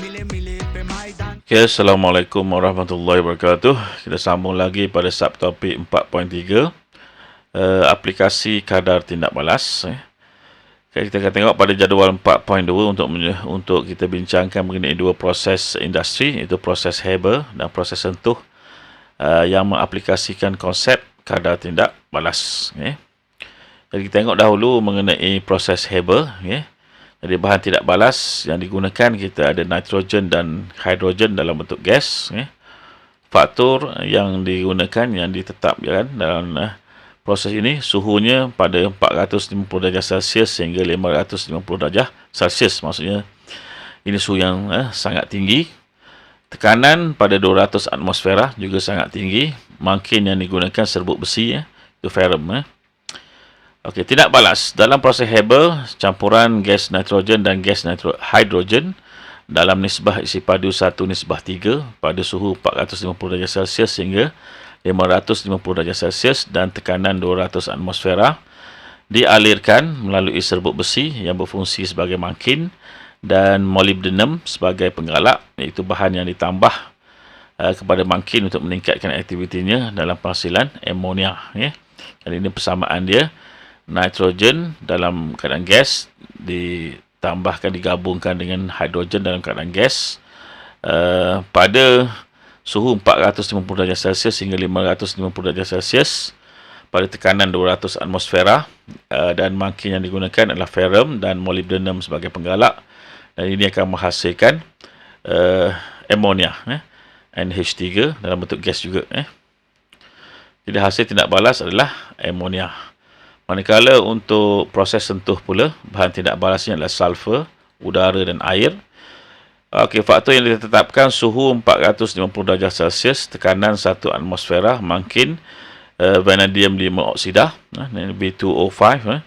Okay, Assalamualaikum warahmatullahi wabarakatuh. Kita sambung lagi pada subtopik 4.3, aplikasi kadar tindak balas. Okay, kita akan tengok pada jadual 4.2 untuk kita bincangkan mengenai dua proses industri, iaitu proses Haber dan proses sentuh yang mengaplikasikan konsep kadar tindak balas. Okay. Jadi kita tengok dahulu mengenai proses Haber. Okay. Jadi bahan tidak balas yang digunakan, kita ada nitrogen dan hidrogen dalam bentuk gas. Faktor yang digunakan, yang ditetapkan dalam proses ini, suhunya pada 450 darjah Celsius sehingga 550 darjah Celsius. Maksudnya ini suhu yang sangat tinggi. Tekanan pada 200 atmosfera juga sangat tinggi. Makin yang digunakan serbuk besi, itu ferrum. Okey, tindak balas. Dalam proses Haber, campuran gas nitrogen dan gas hidrogen dalam nisbah isi padu 1:3 pada suhu 450 darjah Celsius sehingga 550 darjah Celsius dan tekanan 200 atmosfera dialirkan melalui serbuk besi yang berfungsi sebagai mangkin dan molybdenum sebagai penggalak, iaitu bahan yang ditambah kepada mangkin untuk meningkatkan aktivitinya dalam penghasilan amonia. Jadi ini persamaan dia. Nitrogen dalam keadaan gas digabungkan dengan hidrogen dalam keadaan gas pada suhu 450 darjah Celsius hingga 550 darjah Celsius pada tekanan 200 atmosfera dan mangkin yang digunakan adalah ferrum dan molybdenum sebagai penggalak, dan ini akan menghasilkan amonia, NH3 dalam bentuk gas juga. Jadi hasil tindak balas adalah amonia. Manakala untuk proses sentuh pula, bahan tindak balasnya adalah sulfur, udara dan air. Okey, faktor yang ditetapkan, suhu 450 darjah Celsius, tekanan 1 atmosfera, mangkin vanadium 5 oksida, B2O5.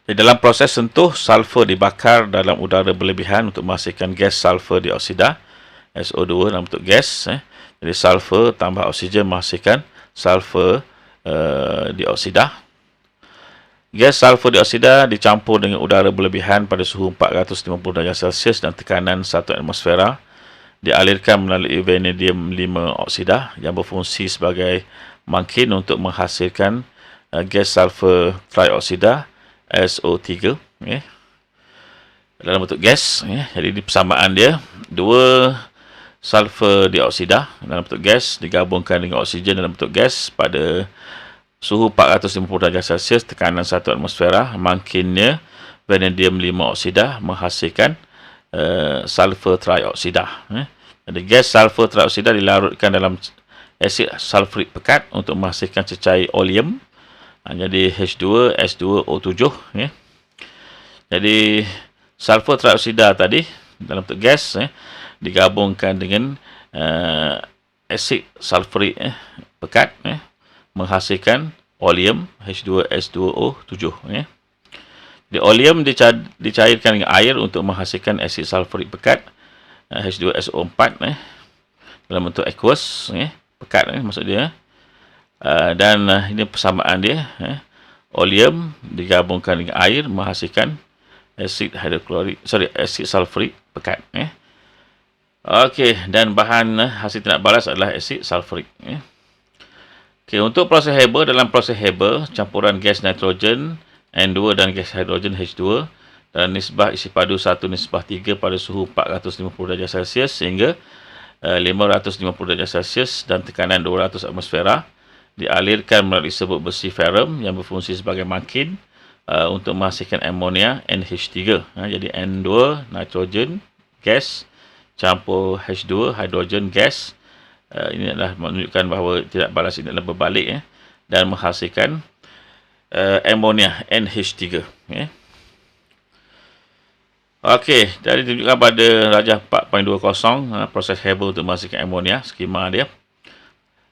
Jadi dalam proses sentuh, sulfur dibakar dalam udara berlebihan untuk menghasilkan gas sulfur dioksida, SO2 dalam bentuk gas. Jadi sulfur tambah oksigen menghasilkan sulfur dioksida. Gas sulfur dioksida dicampur dengan udara berlebihan pada suhu 450 darjah Celsius dan tekanan 1 atmosfera, dialirkan melalui vanadium 5 oksida yang berfungsi sebagai mangkin untuk menghasilkan gas sulfur trioksida, SO3, dalam bentuk gas. Jadi di persamaan dia, 2 sulfur dioksida dalam bentuk gas digabungkan dengan oksigen dalam bentuk gas pada suhu 450 darjah Celsius, tekanan 1 atmosfera, mangkinnya vanadium 5 oksida menghasilkan sulfur trioksida. Jadi gas sulfur trioksida dilarutkan dalam asid sulfurik pekat untuk menghasilkan cecair oleum. Jadi H2S2O7. Jadi sulfur trioksida tadi dalam bentuk gas digabungkan dengan asid sulfurik pekat menghasilkan oleum H2S2O7. Di oleum dicairkan dengan air untuk menghasilkan asid sulfurik pekat H2SO4 dalam bentuk aqueous, pekat maksud dia. Dan ini persamaan dia, oleum digabungkan dengan air menghasilkan asid sulfurik pekat. Okey, dan bahan hasil tindak balas adalah asid sulfurik. Okey, untuk proses Haber, dalam proses Haber, campuran gas nitrogen N2 dan gas hidrogen H2 dan nisbah isi padu 1:3 pada suhu 450 darjah Celsius sehingga 550 darjah Celsius dan tekanan 200 atmosfera, dialirkan melalui serbuk besi ferrum yang berfungsi sebagai mangkin untuk menghasilkan amonia, NH3. Jadi N2 nitrogen gas campur H2 hidrogen gas. Ini adalah menunjukkan bahawa tindak balas ini adalah berbalik dan menghasilkan amonia, NH3. Okey, jadi tunjukkan pada rajah 4.20 proses Haber untuk menghasilkan amonia, skema dia.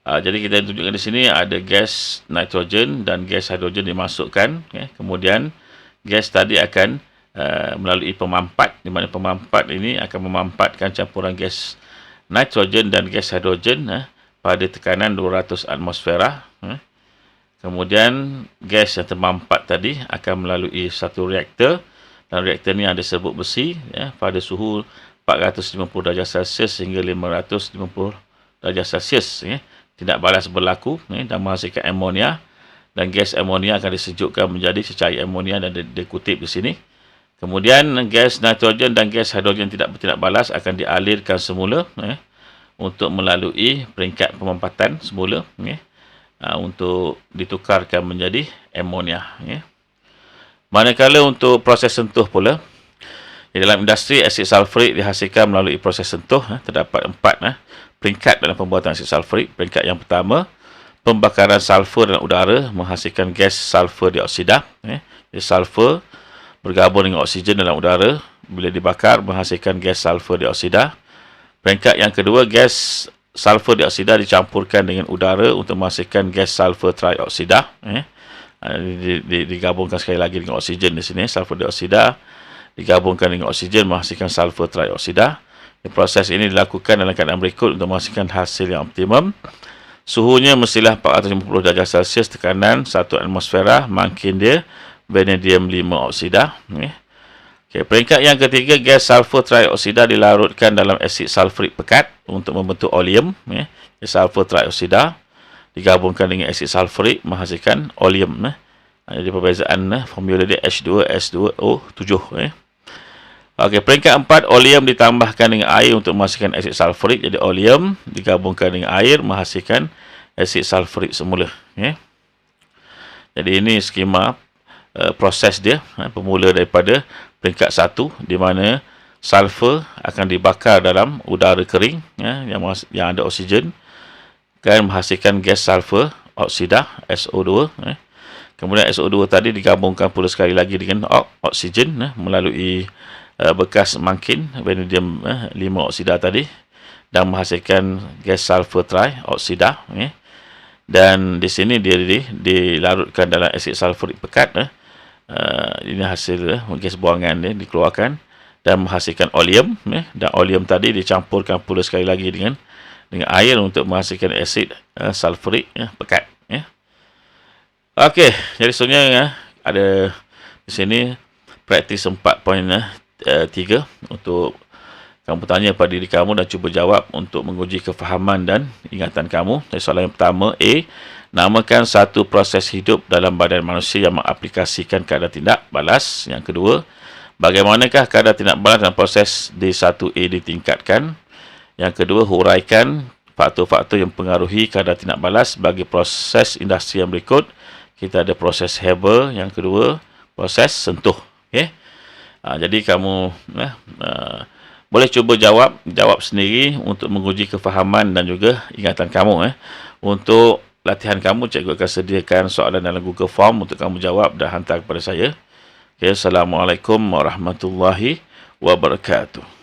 Jadi kita tunjukkan di sini ada gas nitrogen dan gas hidrogen dimasukkan. Kemudian gas tadi akan melalui pemampat, di mana pemampat ini akan memampatkan campuran gas nitrogen dan gas hidrogen pada tekanan 200 atmosfera. Kemudian gas yang termampat tadi akan melalui satu reaktor Dalam reaktor ni ada serbuk besi pada suhu 450 darjah Celsius hingga 550 darjah Celsius. Tindak balas berlaku dan menghasilkan amonia, dan gas amonia akan disejukkan menjadi cecair amonia dan dikutip di sini. Kemudian gas nitrogen dan gas hidrogen tidak bertindak balas akan dialirkan semula untuk melalui peringkat pemampatan semula untuk ditukarkan menjadi amonia. Manakala untuk proses sentuh pula, di dalam industri asid sulfurik dihasilkan melalui proses sentuh. Terdapat 4 peringkat dalam pembuatan asid sulfurik. Peringkat yang pertama, pembakaran sulfur dalam udara menghasilkan gas sulfur dioksida. Jadi sulfur bergabung dengan oksigen dalam udara, bila dibakar menghasilkan gas sulfur dioksida. Peringkat yang kedua, gas sulfur dioksida dicampurkan dengan udara untuk menghasilkan gas sulfur trioksida. Digabungkan sekali lagi dengan oksigen di sini. Sulfur dioksida digabungkan dengan oksigen menghasilkan sulfur trioksida. Proses ini dilakukan dalam keadaan berikut untuk menghasilkan hasil yang optimum. Suhunya mestilah 450 darjah Celsius, tekanan 1 atmosfera, makin dia vanadium 5 oksida. Peringkat yang ketiga, gas sulfur trioksida dilarutkan dalam asid sulfurik pekat untuk membentuk oleum. Sulfur trioksida digabungkan dengan asid sulfurik menghasilkan oleum. Jadi perbezaan formula dia H2S2O7. Peringkat 4, oleum ditambahkan dengan air untuk menghasilkan asid sulfurik. Jadi oleum digabungkan dengan air menghasilkan asid sulfurik semula. Jadi ini skema proses dia, bermula daripada peringkat 1 di mana sulfur akan dibakar dalam udara kering yang ada oksigen, akan menghasilkan gas sulfur oksida SO2. Kemudian SO2 tadi digabungkan pula sekali lagi dengan oksigen melalui bekas makin vanadium 5 oksida tadi, dan menghasilkan gas sulfur trioksida. Dan di sini dia dilarutkan dalam asid sulfurik pekat. Ini hasil gas buangan dia dikeluarkan dan menghasilkan oleum. Dan oleum tadi dicampurkan pula sekali lagi dengan air untuk menghasilkan asid sulfurik pekat. Okey, jadi sebenarnya ada di sini praktis 4.3 untuk kamu tanya pada diri kamu dan cuba jawab untuk menguji kefahaman dan ingatan kamu. Jadi soalan yang pertama, A, namakan satu proses hidup dalam badan manusia yang mengaplikasikan kadar tindak balas. Yang kedua, bagaimanakah kadar tindak balas dalam proses D1A ditingkatkan? Yang kedua, huraikan faktor-faktor yang mempengaruhi kadar tindak balas bagi proses industri yang berikut. Kita ada proses Haber, yang kedua proses sentuh. Jadi kamu boleh cuba jawab sendiri untuk menguji kefahaman dan juga ingatan kamu. Untuk latihan kamu, cikgu akan sediakan soalan dalam Google Form untuk kamu jawab dan hantar kepada saya. Assalamualaikum warahmatullahi wabarakatuh.